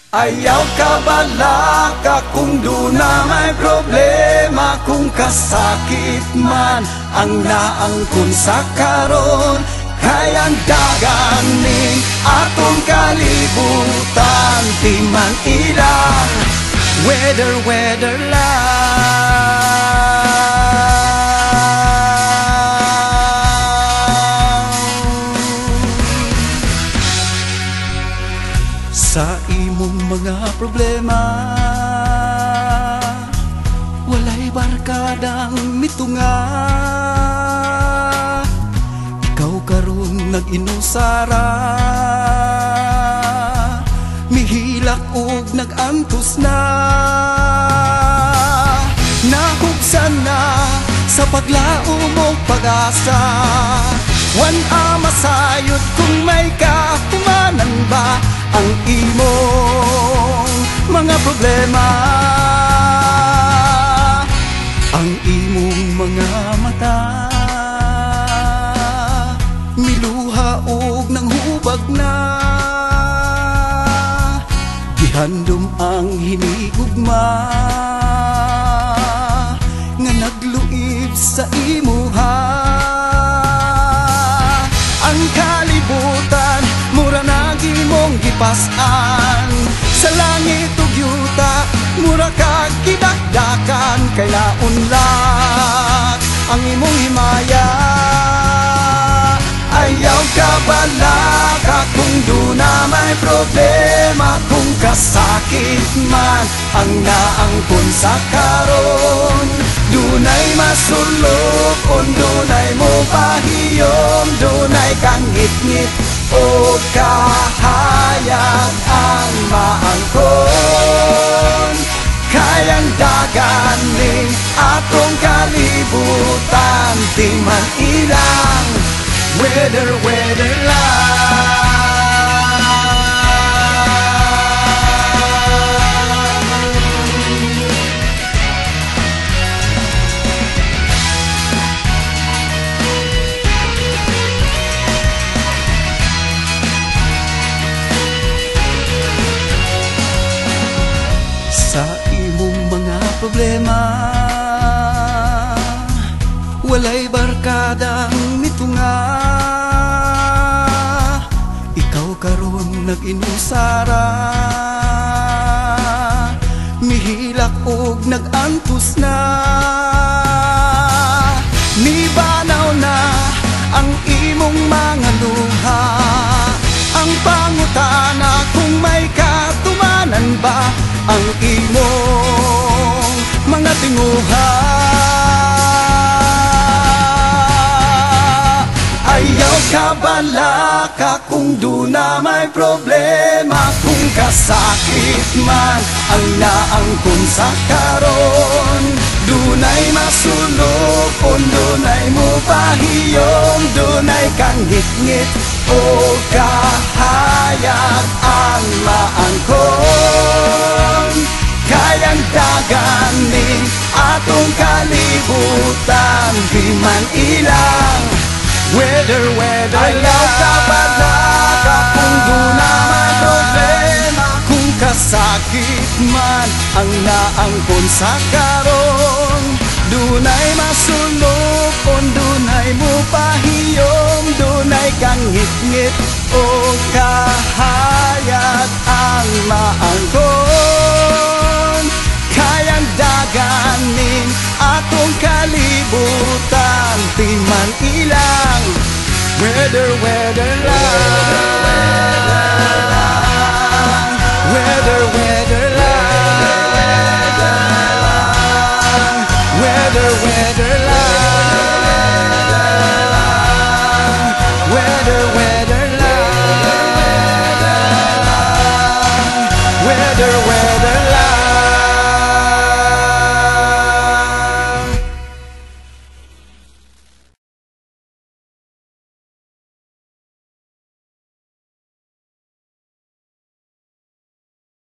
Ayaw ka bala ka kung doon na may problema, kung kasakit man ang naangkon sa karon. Kayang daganin atong kalibutan, di man ilang weather lang. Sa imong mga problema, walay barkadang mitunga. Ikaw karon nag-inusara, mihilak og nag-antos na. Nahugsan na sa paglao mong pag-asa, wan masayod kung may kahumanan ba ang imong mga problema. Ang imong mga mata miluha og nang hubag na, gihandom ang hinigugma nga nagluib sa imuha. Ang kalibutan mura na gimong gipas-an, sa langit ug yuta mura ka gidakdakan. Kay naunlat ang imong himaya. Ayaw ka bala ka kung doon na may problema, kung kasakit man ang naangkon sa karon. Dunay masulok, dunay mo pahiyom, dunay kang ngit-ngit o kahayag ang maangkon. Kayang daganin atong kalibutan, di man ilang weather lang. Sa imong mga problema, walay barkadang mitunga. Ikaw karon nag-inusara, mihilak og nag-antos na. Nibanaw na ang imong mga luha, ang pangutana kung may katumanan ba ang imong mga tinguha. Ayaw ka bala ka kung doon na may problema, kung kasakit man ang naangkon sa karon. Dunay masulok, dunay mo pahiyom, dunay kang ngit-ngit o kahayag ang maangkon. Kayang daganin atong kalibutan, di man ilang weather Ayaw ka bala ka kung doon na may problema, kung kasakit man ang naangkon sa karon. Dunay masulok, dunay mo pahiyom, dunay kang ngit-ngit o kahayag ang maangkon. Kayang daganin atong kalibutan, di man ilang weather lang. Weather lang. Weather lang.